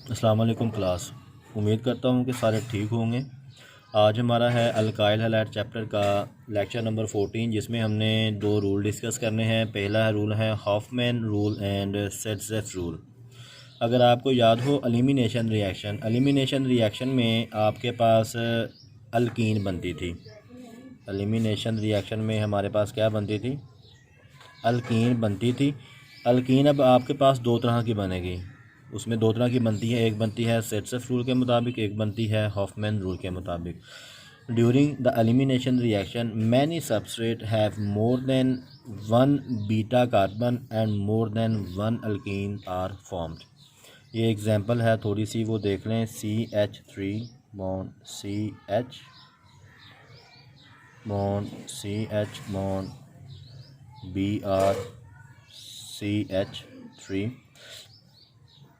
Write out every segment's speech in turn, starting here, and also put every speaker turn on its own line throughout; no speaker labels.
अस्सलाम वालेकुम क्लास। उम्मीद करता हूँ कि सारे ठीक होंगे। आज हमारा है अल्काइल हैलाइड चैप्टर का लेक्चर नंबर 14, जिसमें हमने दो रूल डिस्कस करने हैं। पहला रूल है हॉफमैन रूल एंड सेट्ज़ेफ रूल। अगर आपको याद हो, एलिमिनेशन रिएक्शन में आपके पास अल्कीन बनती थी। एलिमिनेशन रिएक्शन में हमारे पास क्या बनती थी? अल्कीन बनती थी। अल्कीन अब आपके पास दो तरह की बनेगी। उसमें दो तरह की बनती है, एक बनती है सेट्ज़ेफ रूल के मुताबिक, एक बनती है हॉफमैन रूल के मुताबिक। During the elimination reaction many substrate have more than one beta carbon and more than one alkene are formed. ये एग्जांपल है, थोड़ी सी वो देख लें। CH3 bond CH bond CH bond BrCH3।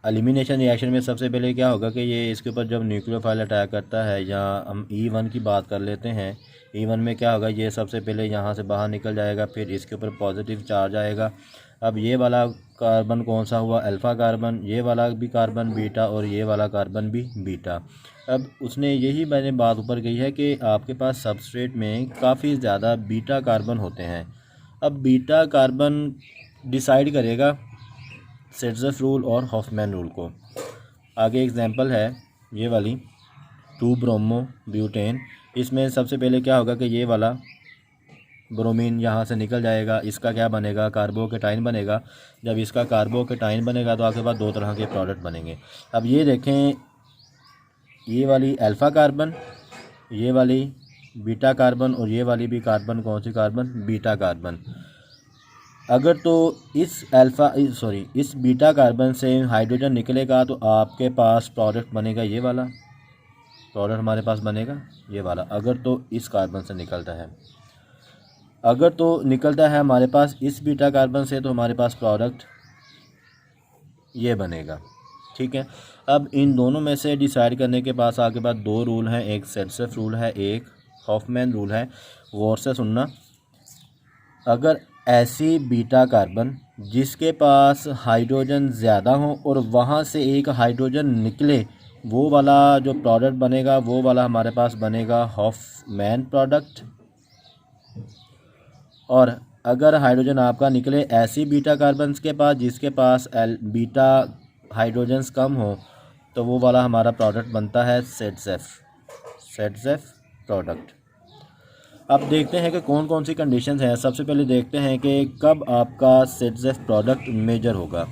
Elimination reaction में सबसे पहले क्या होगा कि ये इसके ऊपर जब न्यूक्लियोफाइल अटैक करता है, या हम E1 की बात कर लेते हैं। E1 में क्या होगा, ये सबसे पहले यहाँ से बाहर निकल जाएगा, फिर इसके ऊपर पॉजिटिव चार्ज आएगा। अब ये वाला कार्बन कौन सा हुआ? Alpha carbon. ये वाला भी कार्बन बीटा और ये वाला कार्बन भी बीटा। अब उसने यही मैंने बात ऊपर कही है कि आपके पास सबस्ट्रेट में काफ़ी ज़्यादा बीटा कार्बन होते हैं। अब बीटा कार्बन डिसाइड करेगा सेट्ज़ेफ रूल और हॉफमैन रूल को। आगे एग्जांपल है ये वाली 2 ब्रोमो ब्यूटेन। इसमें सबसे पहले क्या होगा कि ये वाला ब्रोमीन यहाँ से निकल जाएगा, इसका क्या बनेगा? कार्बोकेटाइन बनेगा। जब इसका कार्बोकेटाइन बनेगा तो आपके पास दो तरह के प्रोडक्ट बनेंगे। अब ये देखें, ये वाली अल्फ़ा कार्बन, ये वाली बीटा कार्बन, और ये वाली भी कार्बन कौन सी कार्बन? Beta carbon. अगर तो इस बीटा कार्बन से हाइड्रोजन निकलेगा तो आपके पास प्रोडक्ट बनेगा ये वाला। प्रोडक्ट हमारे पास बनेगा ये वाला, अगर तो इस कार्बन से निकलता है। अगर तो निकलता है हमारे पास इस बीटा कार्बन से, तो हमारे पास प्रोडक्ट ये बनेगा। ठीक है। अब इन दोनों में से डिसाइड करने के पास आपके पास दो रूल हैं, एक सेट्ज़ेफ रूल है, एक हॉफमैन रूल है। गौर से सुनना। अगर ऐसी बीटा कार्बन जिसके पास हाइड्रोजन ज़्यादा हो और वहाँ से एक हाइड्रोजन निकले, वो वाला जो प्रोडक्ट बनेगा वो वाला हमारे पास बनेगा हॉफमैन प्रोडक्ट। और अगर हाइड्रोजन आपका निकले ऐसी बीटा कार्बन्स के पास जिसके पास बीटा हाइड्रोजन्स कम हो, तो वो वाला हमारा प्रोडक्ट बनता है सेट्ज़ेफ प्रोडक्ट। अब देखते हैं कि कौन कौन सी कंडीशंस हैं। सबसे पहले देखते हैं कि कब आपका सेट्ज़ेफ प्रोडक्ट मेजर होगा।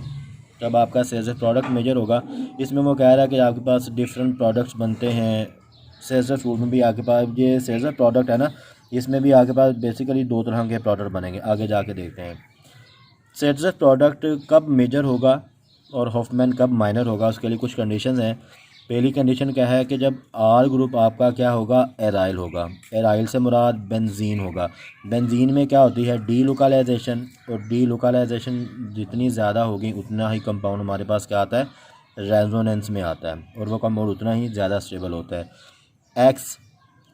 कब आपका सेट्ज़ेफ प्रोडक्ट मेजर होगा, इसमें वो कह रहा है कि आपके पास डिफरेंट प्रोडक्ट्स बनते हैं। सेट्ज़ेफ रूल में भी आपके पास ये सेट्ज़ेफ प्रोडक्ट है ना, इसमें भी आपके पास बेसिकली दो तरह के प्रोडक्ट बनेंगे। आगे जाके देखते हैं सेट्ज़ेफ प्रोडक्ट कब मेजर होगा और हॉफमैन कब माइनर होगा। उसके लिए कुछ कंडीशंस हैं। पहली कंडीशन क्या है कि जब आर ग्रुप आपका क्या होगा? एराइल होगा। एराइल से मुराद बेंजीन होगा। बेंजीन में क्या होती है? डी लोकलाइजेशन, और डी लोकलाइजेशन जितनी ज़्यादा होगी उतना ही कंपाउंड हमारे पास क्या आता है? रेजोनेंस में आता है, और वो कंपाउंड उतना ही ज़्यादा स्टेबल होता है।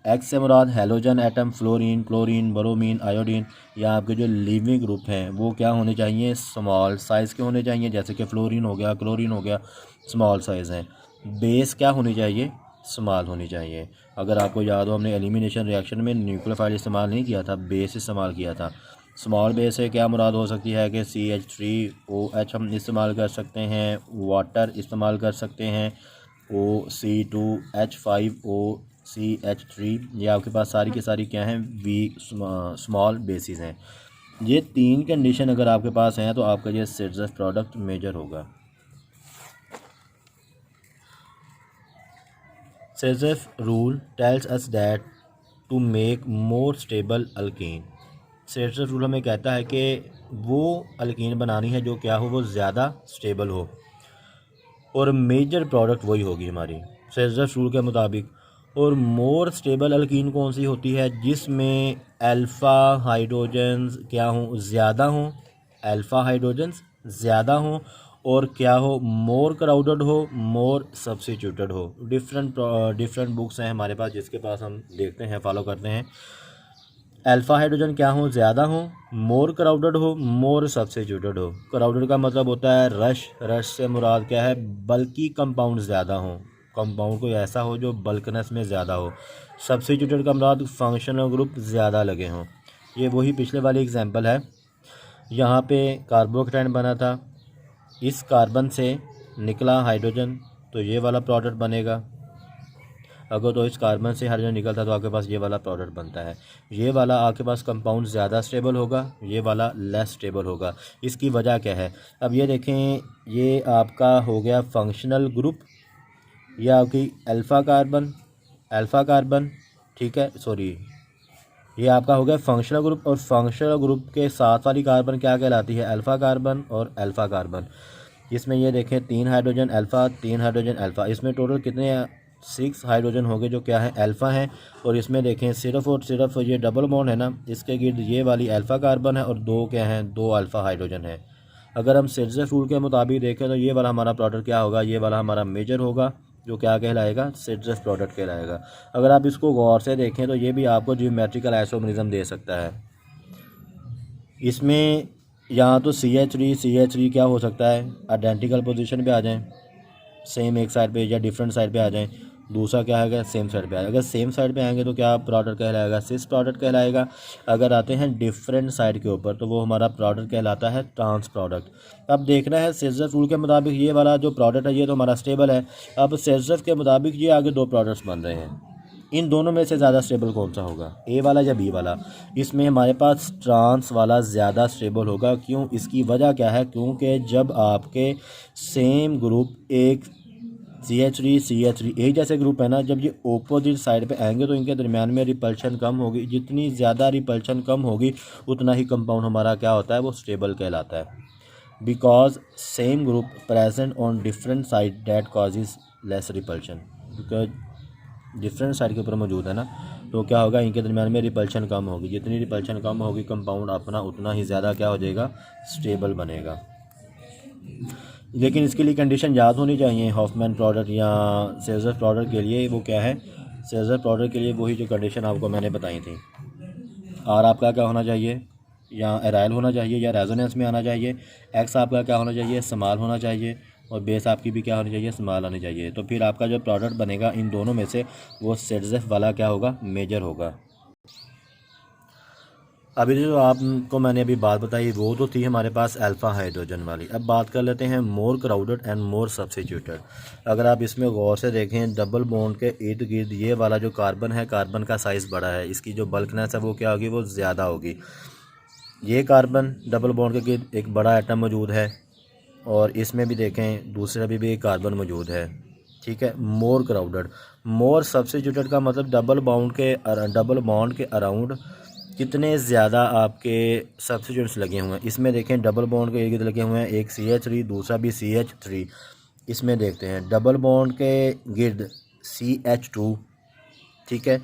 एक्स से मुराद halogen atom, fluorine, chlorine, bromine, iodine. या आपके जो लिविंग ग्रुप हैं वो क्या होने चाहिए? स्मॉल साइज़ के होने चाहिए, जैसे कि फ्लोरीन हो गया, क्लोरीन हो गया, स्मॉल साइज़ हैं। बेस क्या होनी चाहिए? स्मॉल होनी चाहिए। अगर आपको याद हो, हमने एलिमिनेशन रिएक्शन में न्यूक्लियोफाइल इस्तेमाल नहीं किया था, बेस इस्तेमाल किया था। स्मॉल बेस से क्या मुराद हो सकती है कि CH3OH हम इस्तेमाल कर सकते हैं, वाटर इस्तेमाल कर सकते हैं, OC2H5OCH3। ये आपके पास सारी की सारी क्या हैं? स्मॉल बेसिस हैं। ये तीन कंडीशन अगर आपके पास हैं तो आपका ये सेट्ज़ेफ प्रोडक्ट मेजर होगा। Saytzeff rule tells us that to make more stable alkene. Saytzeff rule हमें कहता है कि वो अल्कीन बनानी है जो क्या हो? वो ज़्यादा स्टेबल हो, और मेजर प्रोडक्ट वही होगी हमारी सेट्ज़ेफ रूल के मुताबिक। और मोर स्टेबल अल्कीन कौन सी होती है? जिसमें अल्फ़ा हाइड्रोजन्स क्या हों? ज़्यादा हों। अल्फ़ा हाइड्रोजन्स ज़्यादा हों, और क्या हो? मोर क्राउडेड हो, मोर सब्स्टिट्यूटेड हो। डिफरेंट बुक्स हैं हमारे पास जिसके पास हम देखते हैं, फॉलो करते हैं। अल्फ़ा हाइड्रोजन क्या हो, ज़्यादा हो, मोर क्राउडेड हो, मोर सब्स्टिट्यूटेड हो। क्राउडेड का मतलब होता है रश, रश से मुराद क्या है, बल्कि कंपाउंड ज़्यादा हो, कंपाउंड कोई ऐसा हो जो बल्कनेस में ज़्यादा हो। सब्स्टिट्यूटेड का मुराद फंक्शनल ग्रुप ज़्यादा लगे हों। ये वही पिछले वाली एग्जांपल है। यहाँ पे कार्बोकेटाइन बना था, इस कार्बन से निकला हाइड्रोजन, तो ये वाला प्रोडक्ट बनेगा। अगर तो इस कार्बन से हाइड्रोजन निकलता तो आपके पास ये वाला प्रोडक्ट बनता है। ये वाला आपके पास कंपाउंड ज़्यादा स्टेबल होगा, ये वाला लेस स्टेबल होगा। इसकी वजह क्या है, अब ये देखें, ये आपका हो गया फंक्शनल ग्रुप, ये आपकी अल्फ़ा कार्बन, ठीक है, सॉरी, ये आपका हो गया फंक्शनल ग्रुप। और फंक्शनल ग्रुप के साथ वाली कार्बन क्या कहलाती है, अल्फ़ा कार्बन और अल्फ़ा कार्बन। इसमें ये देखें 3 हाइड्रोजन अल्फ़ा, 3 हाइड्रोजन अल्फ़ा, इसमें टोटल कितने 6 हाइड्रोजन हो गए जो क्या है, अल्फ़ा हैं। और इसमें देखें सिर्फ और सिर्फ ये डबल बॉन्ड है ना, इसके गिर्द ये वाली अल्फ़ा कार्बन है और 2 क्या हैं, 2 अल्फ़ा हाइड्रोजन है। अगर हम सिरजेफ रूल के मुताबिक देखें तो ये वाला हमारा प्रोडक्ट क्या होगा, ये वाला हमारा मेजर होगा, जो क्या कहलाएगा, सिरजेफ प्रोडक्ट कहलाएगा। अगर आप इसको गौर से देखें तो ये भी आपको ज्योमेट्रिकल आइसोमरिज्म दे सकता है। इसमें यहाँ तो CH3 क्या हो सकता है, आइडेंटिकल पोजीशन पे आ जाएं, सेम एक साइड पे, या डिफरेंट साइड पे आ जाएं। दूसरा क्या है, सेम साइड पे आएगा। अगर सेम साइड पे आएंगे तो क्या प्रोडक्ट कहलाएगा, सिस प्रोडक्ट कहलाएगा। अगर आते हैं डिफरेंट साइड के ऊपर तो वो हमारा प्रोडक्ट कहलाता है ट्रांस प्रोडक्ट। अब देखना है सिरजेफ रूल के मुताबिक ये वाला जो प्रोडक्ट है ये तो हमारा स्टेबल है। अब सिरजेफ के मुताबिक ये आगे 2 प्रोडक्ट्स बन रहे हैं, इन दोनों में से ज़्यादा स्टेबल कौन सा होगा, ए वाला या बी वाला। इसमें हमारे पास ट्रांस वाला ज़्यादा स्टेबल होगा। क्यों, इसकी वजह क्या है, क्योंकि जब आपके सेम ग्रुप एक CH3 एक जैसे ग्रुप है ना, जब ये ओपोजिट साइड पे आएंगे तो इनके दरमियान में रिपल्शन कम होगी। जितनी ज़्यादा रिपल्शन कम होगी उतना ही कंपाउंड हमारा क्या होता है, वो स्टेबल कहलाता है। Because same group present on different side that causes less repulsion, because different side के ऊपर मौजूद है ना, तो क्या होगा, इनके दरमियान में रिपल्शन कम होगी। जितनी रिपल्शन कम होगी कंपाउंड अपना उतना ही ज़्यादा क्या हो जाएगा, स्टेबल बनेगा। लेकिन इसके लिए कंडीशन याद होनी चाहिए हॉफमैन प्रोडक्ट या सेजर प्रोडक्ट के लिए। वो क्या है, सेजर प्रोडक्ट के लिए वही जो कंडीशन आपको मैंने बताई थी। आर आपका क्या होना चाहिए, या एराइल होना चाहिए या रेजोनेंस में आना चाहिए। एक्स आपका क्या होना चाहिए, स्मॉल होना चाहिए। और बेस आपकी भी क्या होनी चाहिए, स्मॉल आनी चाहिए। तो फिर आपका जो प्रोडक्ट बनेगा इन दोनों में से वो सेजर वाला क्या होगा, मेजर होगा। अभी जो आपको मैंने अभी बात बताई वो तो थी हमारे पास अल्फ़ा हाइड्रोजन वाली। अब बात कर लेते हैं मोर क्राउडेड एंड मोर सब्स्टिट्यूटेड। अगर आप इसमें गौर से देखें, डबल बॉन्ड के इर्द गिर्द ये वाला जो कार्बन है, कार्बन का साइज़ बड़ा है, इसकी जो बल्कनेस है वो क्या होगी, वो ज़्यादा होगी। ये कार्बन डबल बॉन्ड के गिर्द एक बड़ा एटम मौजूद है, और इसमें भी देखें दूसरे भी एक कार्बन मौजूद है, ठीक है। मोर क्राउडेड, मोर सब्स्टिट्यूटेड का मतलब डबल बॉन्ड के अराउंड कितने ज़्यादा आपके सब्स्टिट्यूट्स लगे हुए हैं। इसमें देखें डबल बॉन्ड के इर्द लगे हुए हैं, एक CH3 दूसरा भी CH3। इसमें देखते हैं डबल बॉन्ड के गिर्द CH2, ठीक है,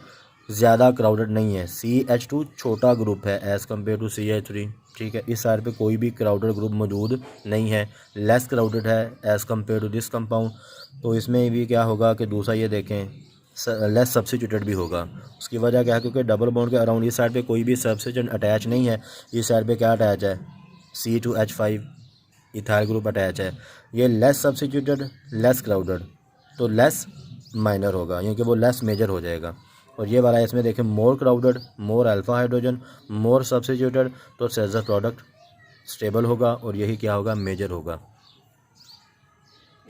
ज़्यादा क्राउडेड नहीं है। CH2 छोटा ग्रुप है एज़ कम्पेयर टू CH3, ठीक है। इस साइड पे कोई भी क्राउडेड ग्रुप मौजूद नहीं है, लेस क्राउडेड है as compare to this compound. तो इसमें भी क्या होगा कि दूसरा ये देखें लेस सब्स्टिट्यूटेड भी होगा। उसकी वजह क्या है, क्योंकि डबल बॉन्ड के अराउंड इस साइड पे कोई भी सब्स्टिट्यूएंट अटैच नहीं है। इस साइड पे क्या अटैच है, C2H5 इथाइल ग्रुप अटैच है। ये लेस सब्स्टिट्यूटेड, लेस क्राउडेड, तो लेस माइनर होगा, क्योंकि वो लेस मेजर हो जाएगा। और ये वाला इसमें देखें मोर क्राउडेड, मोर अल्फ़ा हाइड्रोजन, मोर सब्स्टिट्यूटेड, तो सेजर प्रोडक्ट स्टेबल होगा और यही क्या होगा, मेजर होगा।